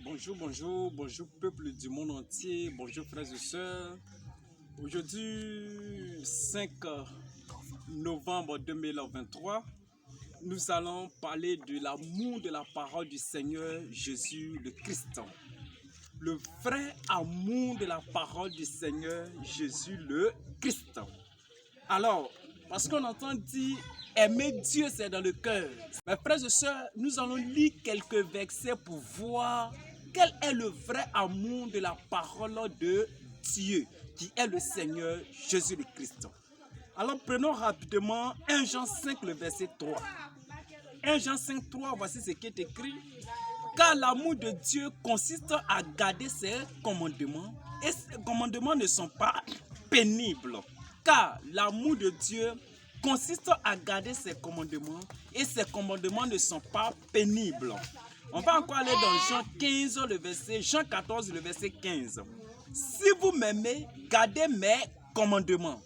Bonjour peuple du monde entier, bonjour frères et sœurs. Aujourd'hui, 5 novembre 2023, nous allons parler de l'amour de la parole du Seigneur Jésus le Christ. Le vrai amour de la parole du Seigneur Jésus le Christ. Alors, parce qu'on entend dire aimer Dieu, c'est dans le cœur. Mes frères et sœurs, nous allons lire quelques versets pour voir quel est le vrai amour de la parole de Dieu, qui est le Seigneur Jésus le Christ. Alors, prenons rapidement 1 Jean 5, le verset 3. 1 Jean 5, 3, voici ce qui est écrit. Car l'amour de Dieu consiste à garder ses commandements, et ces commandements ne sont pas pénibles. Car l'amour de Dieu consiste à garder ses commandements, et ses commandements ne sont pas pénibles. On va encore aller dans Jean 14, le verset 15. Si vous m'aimez, gardez mes commandements.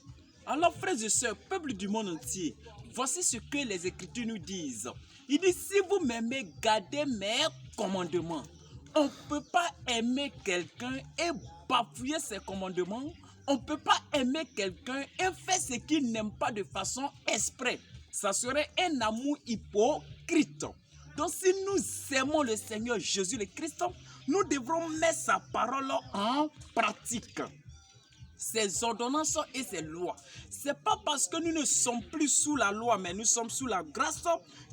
Alors, frères et sœurs, peuple du monde entier, voici ce que les Écritures nous disent. Il dit, si vous m'aimez, gardez mes commandements. On ne peut pas aimer quelqu'un et bafouer ses commandements. On ne peut pas aimer quelqu'un et faire ce qu'il n'aime pas de façon exprès. Ça serait un amour hypocrite. Donc, si nous aimons le Seigneur Jésus le Christ, nous devrons mettre sa parole en pratique. Ses ordonnances et ses lois. Ce n'est pas parce que nous ne sommes plus sous la loi, mais nous sommes sous la grâce,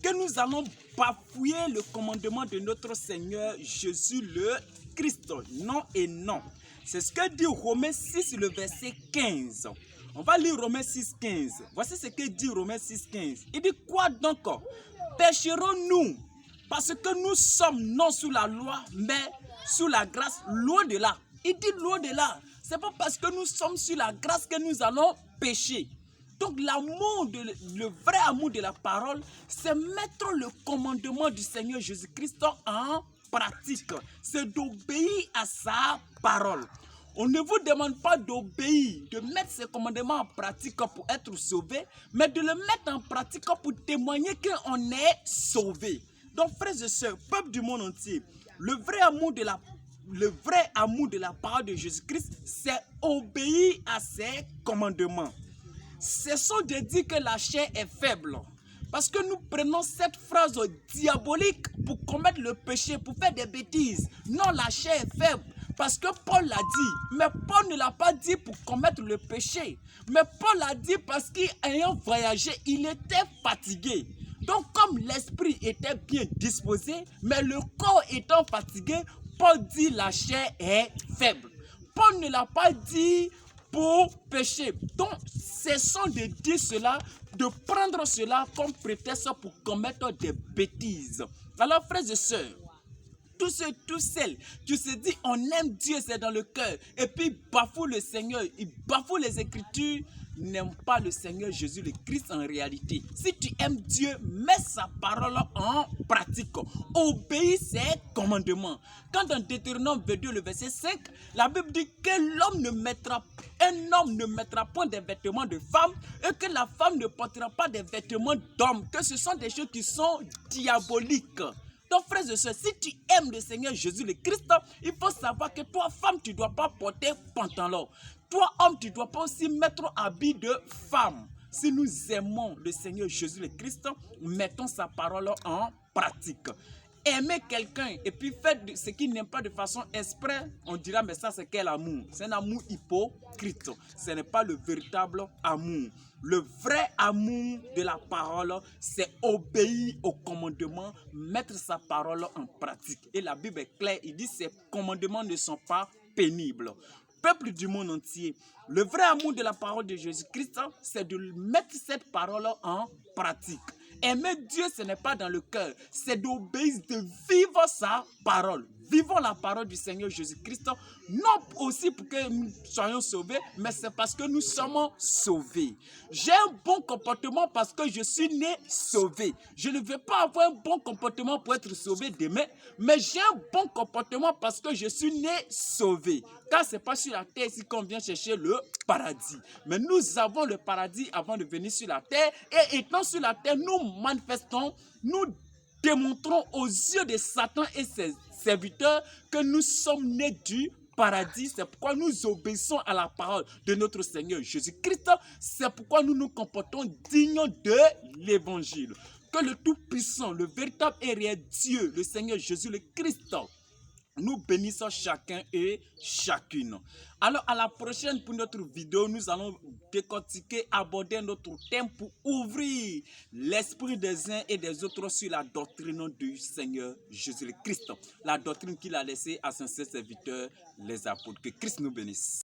que nous allons bafouer le commandement de notre Seigneur Jésus le Christ. Non et non. C'est ce que dit Romains 6, le verset 15. On va lire Romains 6, 15. Voici ce que dit Romains 6, 15. Il dit quoi donc? Pécherons-nous parce que nous sommes non sous la loi, mais sous la grâce, loin de là. Il dit loin de là. Ce n'est pas parce que nous sommes sur la grâce que nous allons pécher. Donc l'amour, le vrai amour de la parole, c'est mettre le commandement du Seigneur Jésus-Christ en pratique. C'est d'obéir à sa parole. On ne vous demande pas d'obéir, de mettre ces commandements en pratique pour être sauvé, mais de le mettre en pratique pour témoigner qu'on est sauvé. Donc frères et sœurs, peuple du monde entier, le vrai amour de la parole de Jésus-Christ, c'est obéir à ses commandements. Cessons de dire que la chair est faible. Parce que nous prenons cette phrase diabolique pour commettre le péché, pour faire des bêtises. Non, la chair est faible. Parce que Paul l'a dit. Mais Paul ne l'a pas dit pour commettre le péché. Mais Paul l'a dit parce qu'ayant voyagé, il était fatigué. Donc comme l'esprit était bien disposé, mais le corps étant fatigué, Paul dit la chair est faible. Paul ne l'a pas dit pour pécher. Donc, cessons de dire cela, de prendre cela comme prétexte pour commettre des bêtises. Alors, frères et sœurs, tous celles qui se disent on aime Dieu, c'est dans le cœur, et puis bafouent le Seigneur, ils bafouent les Écritures, n'aiment pas le Seigneur Jésus le Christ en réalité. Si tu aimes Dieu, mets sa parole en pratique. Obéis ses commandements. Quand dans Deutéronome 22, le verset 5, la Bible dit que un homme ne mettra point des vêtements de femme et que la femme ne portera pas des vêtements d'homme, que ce sont des choses qui sont diaboliques. Donc, frères et sœurs, si tu aimes le Seigneur Jésus le Christ, il faut savoir que toi, femme, tu ne dois pas porter pantalon. Toi, homme, tu ne dois pas aussi mettre habit de femme. Si nous aimons le Seigneur Jésus le Christ, mettons sa parole en pratique. Aimer quelqu'un et puis faire ce qu'il n'aime pas de façon exprès, on dira, mais ça, c'est quel amour? C'est un amour hypocrite. Ce n'est pas le véritable amour. Le vrai amour de la parole, c'est obéir au commandement, mettre sa parole en pratique. Et la Bible est claire, il dit que ces commandements ne sont pas pénibles. Peuple du monde entier, le vrai amour de la parole de Jésus-Christ, c'est de mettre cette parole en pratique. Aimer Dieu, ce n'est pas dans le cœur, c'est d'obéir, de vivre sa parole. Vivons la parole du Seigneur Jésus-Christ, non aussi pour que nous soyons sauvés, mais c'est parce que nous sommes sauvés. J'ai un bon comportement parce que je suis né sauvé. Je ne veux pas avoir un bon comportement pour être sauvé demain, mais j'ai un bon comportement parce que je suis né sauvé. Car ce n'est pas sur la terre ici qu'on vient chercher le paradis. Mais nous avons le paradis avant de venir sur la terre. Et étant sur la terre, nous manifestons, nous démontrons aux yeux de Satan et ses serviteurs que nous sommes nés du paradis. C'est pourquoi nous obéissons à la parole de notre Seigneur Jésus-Christ. C'est pourquoi nous nous comportons dignes de l'évangile. Que le Tout-Puissant, le véritable et réel Dieu, le Seigneur Jésus le Christ, nous bénissons chacun et chacune. Alors à la prochaine pour notre vidéo, nous allons décortiquer, aborder notre thème pour ouvrir l'esprit des uns et des autres sur la doctrine du Seigneur Jésus-Christ. La doctrine qu'il a laissée à ses serviteurs, les apôtres. Que Christ nous bénisse.